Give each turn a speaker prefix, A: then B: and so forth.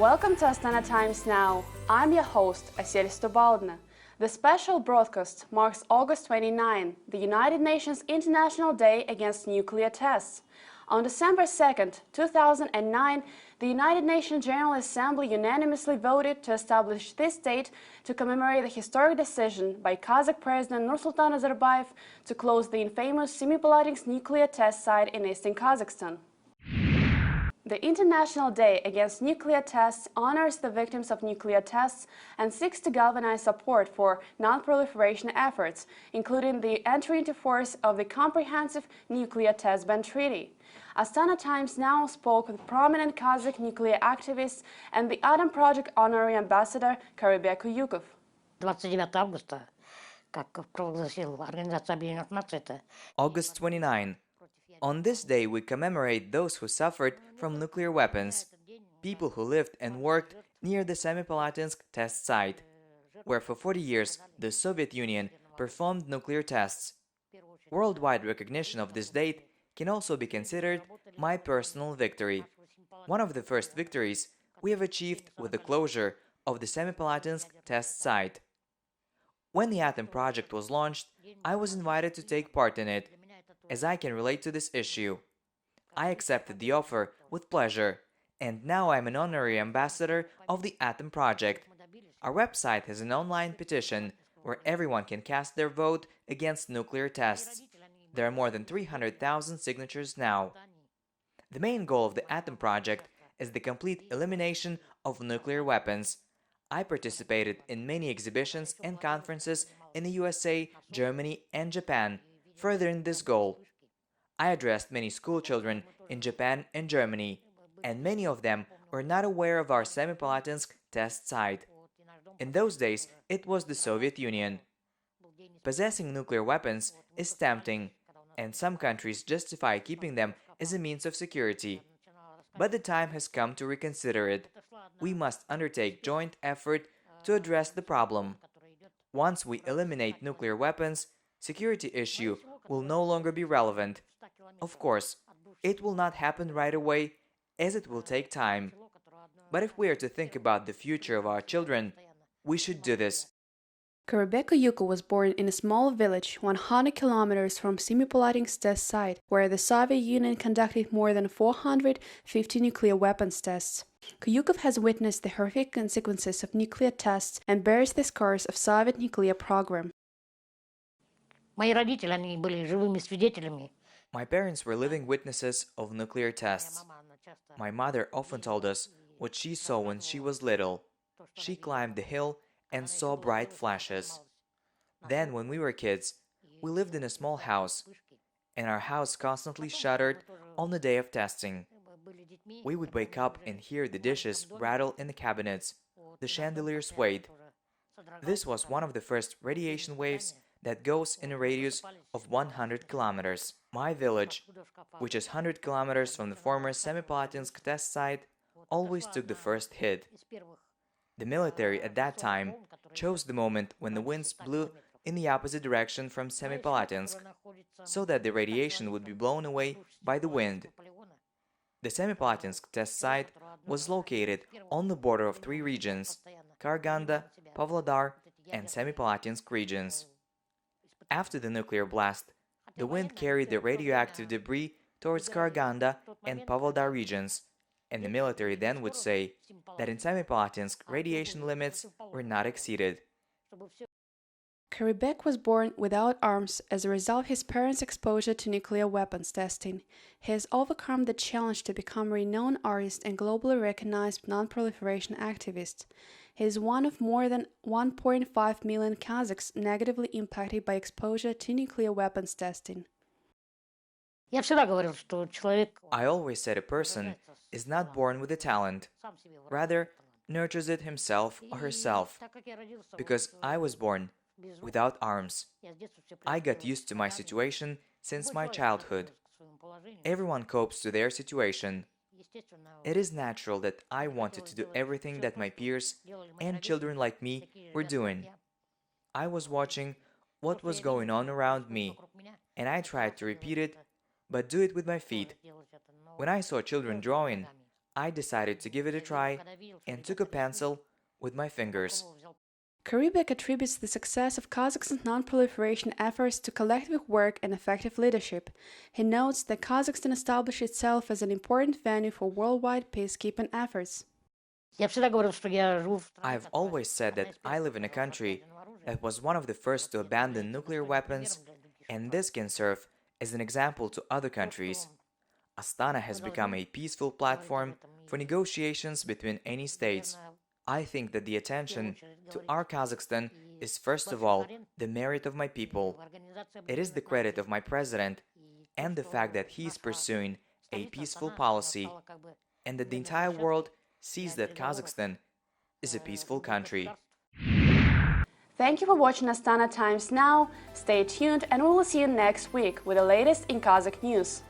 A: Welcome to Astana Times Now. I'm your host, Asil Stobaldna. The special broadcast marks August 29, the United Nations International Day Against Nuclear Tests. On December 2, 2009, the United Nations General Assembly unanimously voted to establish this date to commemorate the historic decision by Kazakh President Nursultan Nazarbayev to close the infamous Semipalatinsk nuclear test site in eastern Kazakhstan. The International Day Against Nuclear Tests honors the victims of nuclear tests and seeks to galvanize support for non-proliferation efforts, including the entry into force of the Comprehensive Nuclear Test Ban Treaty. Astana Times Now spoke with prominent Kazakh nuclear activists and the Atom Project Honorary Ambassador Karabek Uyukov.
B: 29 августа, как провозгласила Организация Объединенных Наций, это
C: August 29. On this day, we commemorate those who suffered from nuclear weapons, people who lived and worked near the Semipalatinsk test site, where for 40 years the Soviet Union performed nuclear tests. Worldwide recognition of this date can also be considered my personal victory. One of the first victories we have achieved with the closure of the Semipalatinsk test site. When the Atom Project was launched, I was invited to take part in it, as I can relate to this issue. I accepted the offer with pleasure, and now I'm an honorary ambassador of the Atom Project. Our website has an online petition where everyone can cast their vote against nuclear tests. There are more than 300,000 signatures now. The main goal of the Atom Project is the complete elimination of nuclear weapons. I participated in many exhibitions and conferences in the USA, Germany, and Japan, furthering this goal. I addressed many school children in Japan and Germany, and many of them were not aware of our Semipalatinsk test site. In those days, it was the Soviet Union. Possessing nuclear weapons is tempting, and some countries justify keeping them as a means of security. But the time has come to reconsider it. We must undertake joint effort to address the problem. Once we eliminate nuclear weapons, security issue will no longer be relevant. Of course, it will not happen right away, as it will take time. But if we are to think about the future of our children, we should do this.
A: Karabek Uyukov was born in a small village 100 kilometers from Semipalatinsk test site, where the Soviet Union conducted more than 450 nuclear weapons tests. Kuyukov has witnessed the horrific consequences of nuclear tests and bears the scars of Soviet nuclear program.
B: мои родители, они были живыми свидетелями.
C: My parents were living witnesses of nuclear tests. My mother often told us what she saw when she was little. She climbed the hill and saw bright flashes. Then, when we were kids, we lived in a small house, and our house constantly shuddered on the day of testing. We would wake up and hear the dishes rattle in the cabinets, the chandelier swayed. This was one of the first radiation waves that goes in a radius of 100 kilometers. My village, which is 100 kilometers from the former Semipalatinsk test site, always took the first hit. The military at that time chose the moment when the winds blew in the opposite direction from Semipalatinsk, so that the radiation would be blown away by the wind. The Semipalatinsk test site was located on the border of three regions: Karaganda, Pavlodar, and Semipalatinsk regions. After the nuclear blast, the wind carried the radioactive debris towards Karaganda and Pavlodar regions, and the military then would say that in Semipalatinsk radiation limits were not exceeded.
A: Karabek was born without arms as a result of his parents' exposure to nuclear weapons testing. He has overcome the challenge to become a renowned artist and globally recognized non-proliferation activist. He is one of more than 1.5 million Kazakhs negatively impacted by exposure to nuclear weapons testing.
B: Я всегда говорил, что человек
C: I always said a person is not born with a talent, rather nurtures it himself or herself. Because I was born without arms, I got used to my situation since my childhood. Everyone copes to their situation. It is natural that I wanted to do everything that my peers and children like me were doing. I was watching what was going on around me, and I tried to repeat it, but do it with my feet. When I saw children drawing, I decided to give it a try and took a pencil with my fingers.
A: Karibek attributes the success of Kazakhstan's non-proliferation efforts to collective work and effective leadership. He notes that Kazakhstan established itself as an important venue for worldwide peacekeeping efforts.
C: I've always said that I live in a country that was one of the first to abandon nuclear weapons, and this can serve as an example to other countries. Astana has become a peaceful platform for negotiations between any states. I think that the attention to our Kazakhstan is first of all the merit of my people. It is the credit of my president and the fact that he is pursuing a peaceful policy and that the entire world sees that Kazakhstan is a peaceful country.
A: Thank you for watching Astana Times Now. Stay tuned and we will see you next week with the latest in Kazakh news.